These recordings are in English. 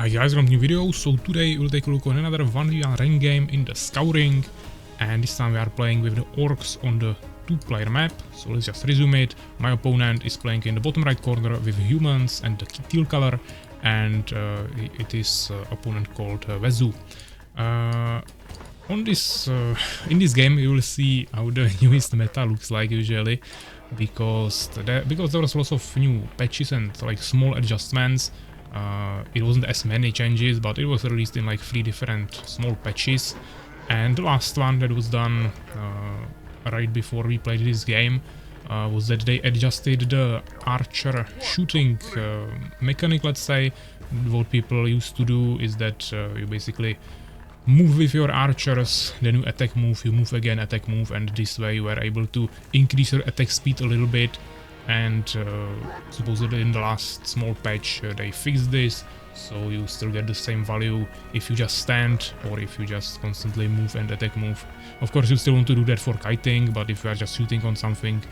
Hi guys, welcome to a new video. So today we'll take a look on another 1v1 rank game in the Scouring, and this time we are playing with the orcs on the 2-player map. So let's just resume it. My opponent is playing in the bottom right corner with humans and the teal color, and it is opponent called Vezu. In this game you will see how the newest meta looks like usually, because there was lots of new patches and like small adjustments. It wasn't as many changes, but it was released in like 3 different small patches, and the last one that was done right before we played this game was that they adjusted the archer shooting mechanic, let's say. What people used to do is that you basically move with your archers, then you attack move, you move again, attack move, and this way you are able to increase your attack speed a little bit. And supposedly in the last small patch they fixed this, so you still get the same value if you just stand or if you just constantly move and attack move. Of course you still want to do that for kiting, but if you are just shooting on something,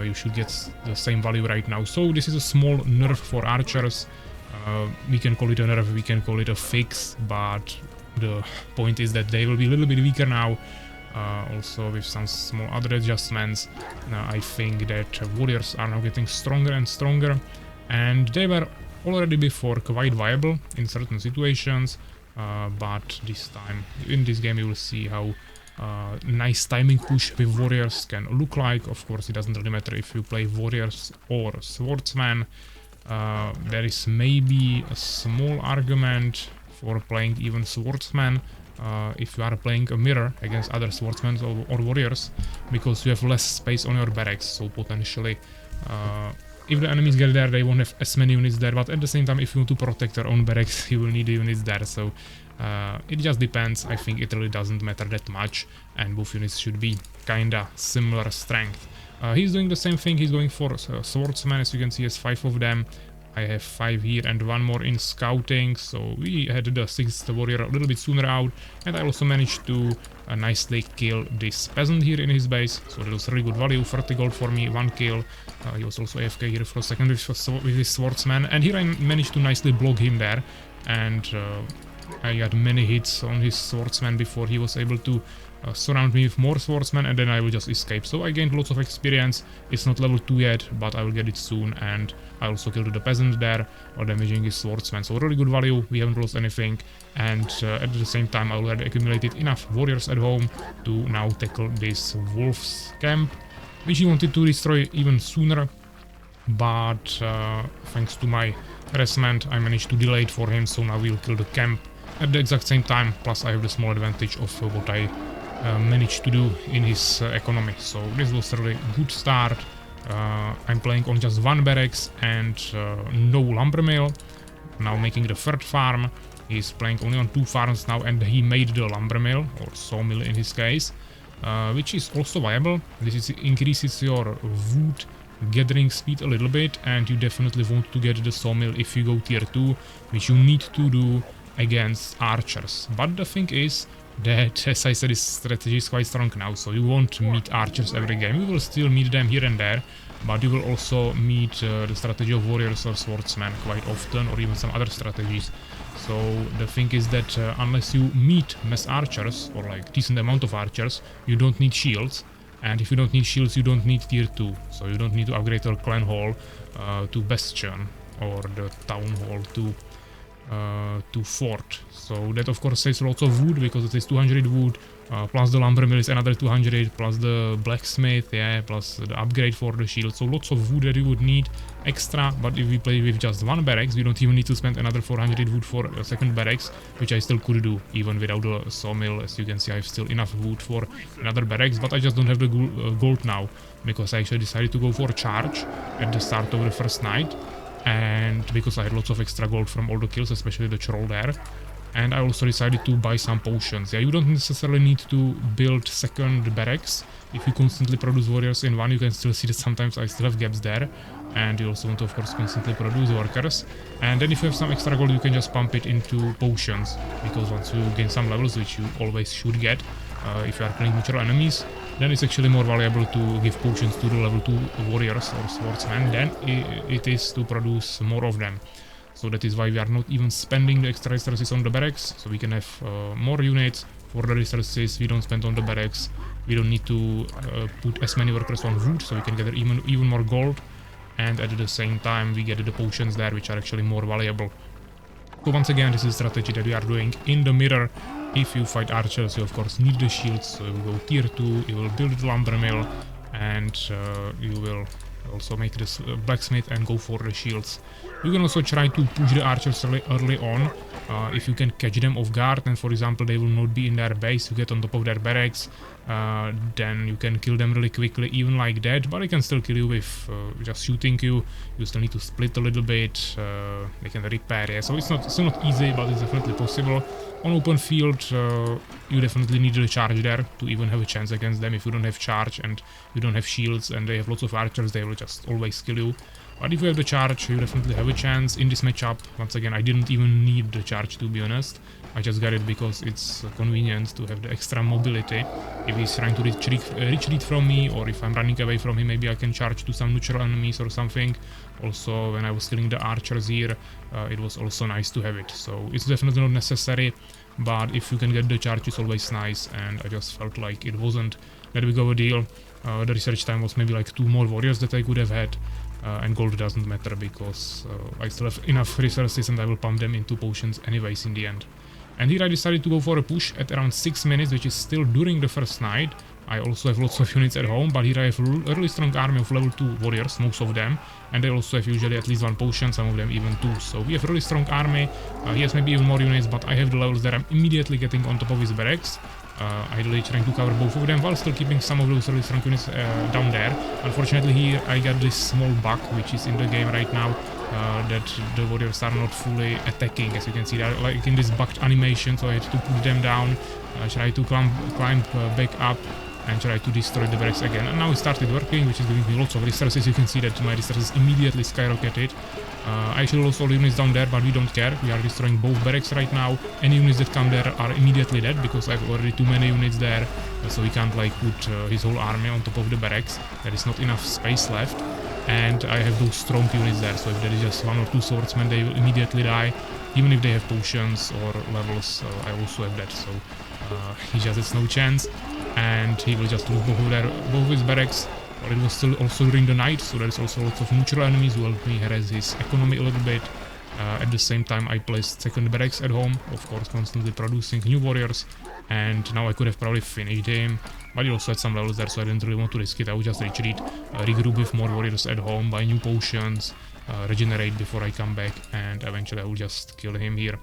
you should get the same value right now. So this is a small nerf for archers. We can call it a nerf, we can call it a fix, but the point is that they will be a little bit weaker now. Also with some small other adjustments. I think that warriors are now getting stronger and stronger, and they were already before quite viable in certain situations, but this time in this game you will see how nice timing push with warriors can look like. Of course it doesn't really matter if you play warriors or swordsman. There is maybe a small argument for playing even swordsman if you are playing a mirror against other swordsmen or warriors, because you have less space on your barracks, so potentially if the enemies get there they won't have as many units there, but at the same time if you want to protect your own barracks you will need the units there. So it just depends. I think it really doesn't matter that much, and both units should be kinda similar strength. He's doing the same thing, he's going for swordsman. As you can see, he has 5 of them. I have 5 here and 1 more in scouting, so we had the 6th warrior a little bit sooner out, and I also managed to nicely kill this peasant here in his base, so that was really good value. 30 gold for me, 1 kill. He was also AFK here for a second with his swordsman, and here I managed to nicely block him there, and I got many hits on his swordsman before he was able to surround me with more swordsmen, and then I will just escape. So I gained lots of experience. It's not level 2 yet, but I will get it soon, and I also killed the peasant there while damaging his swordsman. So really good value, we haven't lost anything, and at the same time I already accumulated enough warriors at home to now tackle this wolf's camp, which he wanted to destroy even sooner, but thanks to my harassment I managed to delay it for him, so now we'll kill the camp at the exact same time. Plus I have the small advantage of what I managed to do in his economy. So this was a really good start. I'm playing on just 1 barracks and no lumber mill. Now making the 3rd farm. He's playing only on 2 farms now, and he made the lumber mill, or sawmill in his case, which is also viable. This increases your wood gathering speed a little bit, and you definitely want to get the sawmill if you go tier 2, which you need to do against archers. But the thing is that, as I said, this strategy is quite strong now, so you won't meet archers every game. You will still meet them here and there, but you will also meet the strategy of warriors or swordsmen quite often, or even some other strategies. So the thing is that unless you meet mass archers, or like decent amount of archers, you don't need shields, and if you don't need shields you don't need tier 2, so you don't need to upgrade your clan hall to bastion, or the town hall to fort. So that of course saves lots of wood, because it is 200 wood, plus the lumber mill is another 200, plus the blacksmith, yeah, plus the upgrade for the shield. So lots of wood that you would need extra. But if we play with just 1 barracks, we don't even need to spend another 400 wood for a 2nd barracks, which I still could do even without the sawmill. As you can see, I have still enough wood for another barracks, but I just don't have the gold now, because I actually decided to go for a charge at the start of the 1st night, and because I had lots of extra gold from all the kills, especially the troll there. And I also decided to buy some potions. Yeah, you don't necessarily need to build 2nd barracks. If you constantly produce warriors in 1, you can still see that sometimes I still have gaps there, and you also want to of course constantly produce workers. And then if you have some extra gold you can just pump it into potions, because once you gain some levels, which you always should get if you are playing neutral enemies, then it's actually more valuable to give potions to the level 2 warriors or swordsmen than it is to produce more of them. so that is why we are not even spending the extra resources on the barracks, so we can have more units. For the resources we don't spend on the barracks, we don't need to put as many workers on wood, so we can gather even more gold, and at the same time we get the potions there, which are actually more valuable. So once again, this is a strategy that we are doing in the mirror. If you fight archers, you of course need the shields, so you will go tier 2, you will build the lumber mill, and you will also make this blacksmith and go for the shields. You can also try to push the archers early on. If you can catch them off guard and for example they will not be in their base, you get on top of their barracks, then you can kill them really quickly even like that, but they can still kill you with just shooting you. You still need to split a little bit, they can repair, yeah, so it's still not easy, but it's definitely possible. On open field you definitely need the charge there to even have a chance against them. If you don't have charge and you don't have shields and they have lots of archers, they will just always kill you. But if you have the charge, you definitely have a chance in this matchup. Once again, I didn't even need the charge, to be honest. I just got it because it's convenient to have the extra mobility. If he's trying to retreat from me, or if I'm running away from him, maybe I can charge to some neutral enemies or something. Also, when I was killing the archers here, it was also nice to have it. So it's definitely not necessary, but if you can get the charge, it's always nice, and I just felt like it wasn't that big of a deal. The research time was maybe like 2 more warriors that I could have had. And gold doesn't matter because I still have enough resources and I will pump them into potions anyways in the end. And here I decided to go for a push at around 6 minutes, which is still during the first night. I also have lots of units at home, but here I have a really strong army of level 2 warriors, most of them. And they also have usually at least 1 potion, some of them even 2. So we have a really strong army. He has maybe even more units, but I have the levels that I'm immediately getting on top of his barracks. Ideally trying to cover both of them while still keeping some of those really strong units down there. Unfortunately here I got this small bug which is in the game right now, that the warriors are not fully attacking. As you can see, they're like in this bugged animation, so I had to put them down, try to climb back up and try to destroy the barracks again. And now it started working, which is giving me lots of resources. You can see that my resources immediately skyrocketed. I actually lost all the units down there, but we don't care. We are destroying both barracks right now. Any units that come there are immediately dead because I have already too many units there, so he can't like put his whole army on top of the barracks. There is not enough space left, and I have those strong units there, so if there is just 1 or 2 swordsmen, they will immediately die. Even if they have potions or levels, I also have that, so he just has no chance, and he will just lose both his barracks. But it was still also during the night, so there is also lots of neutral enemies who helped me harass his economy a little bit. At the same time I placed second barracks at home, of course constantly producing new warriors, and now I could have probably finished him, but he also had some levels there, so I didn't really want to risk it. I would just retreat, regroup with more warriors at home, buy new potions, regenerate before I come back, and eventually I will just kill him here.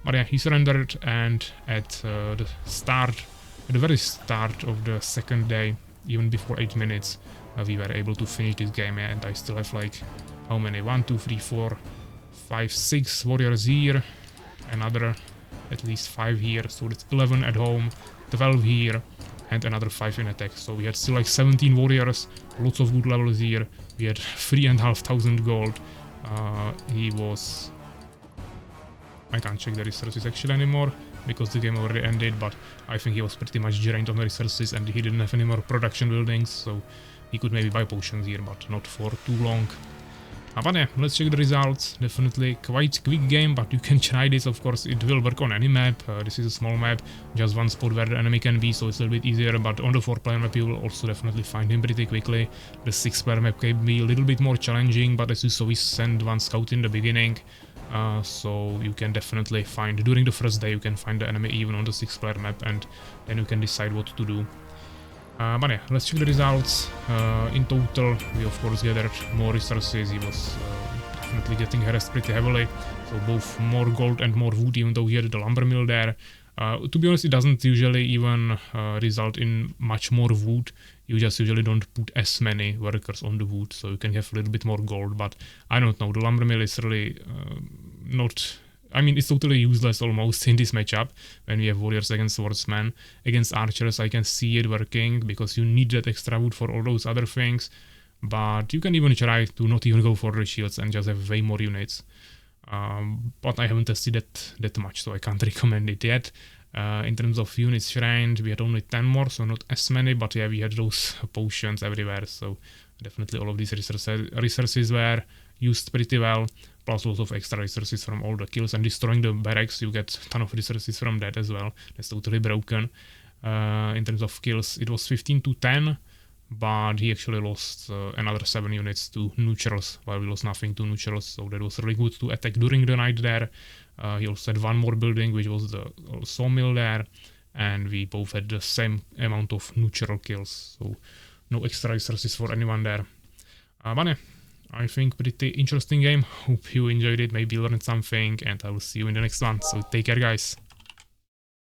But yeah, he surrendered, and at the very start of the second day, even before 8 minutes, we were able to finish this game, and I still have like, how many? 1, 2, 3, 4, 5, 6 warriors here, another at least 5 here, so it's 11 at home, 12 here, and another 5 in attack. So we had still like 17 warriors, lots of good levels here. We had 3,500 gold. He was... I can't check the resources actually anymore, because the game already ended, but I think he was pretty much drained on the resources and he didn't have any more production buildings, so he could maybe buy potions here, but not for too long. But yeah, let's check the results. Definitely quite quick game, but you can try this. Of course, it will work on any map. This is a small map, just one spot where the enemy can be, so it's a little bit easier. But on the 4-player map, you will also definitely find him pretty quickly. The 6-player map can be a little bit more challenging, but as you saw, we sent 1 scout in the beginning. So you can definitely find, during the first day, you can find the enemy even on the 6-player map, and then you can decide what to do. But yeah, let's check the results. In total, we of course gathered more resources. He was definitely getting harassed pretty heavily, so both more gold and more wood, even though he had the lumber mill there. To be honest, it doesn't usually even result in much more wood. You just usually don't put as many workers on the wood, so you can have a little bit more gold, but I don't know, the lumber mill is really not... I mean, it's totally useless almost in this matchup when we have warriors against swordsmen. Against archers, I can see it working because you need that extra wood for all those other things. But you can even try to not even go for the shields and just have way more units. But I haven't tested that much, so I can't recommend it yet. In terms of units shrine, we had only 10 more, so not as many, but yeah, we had those potions everywhere, so definitely all of these resources were used pretty well, plus lots of extra resources from all the kills, and destroying the barracks, you get a ton of resources from that as well. That's totally broken. In terms of kills, it was 15 to 10, but he actually lost another 7 units to neutrals, while we lost nothing to neutrals, so that was really good to attack during the night there. He also had one more building, which was the sawmill there, and we both had the same amount of neutral kills, so no extra resources for anyone there. But yeah, I think pretty interesting game. Hope you enjoyed it, maybe learned something, and I will see you in the next one. So take care, guys.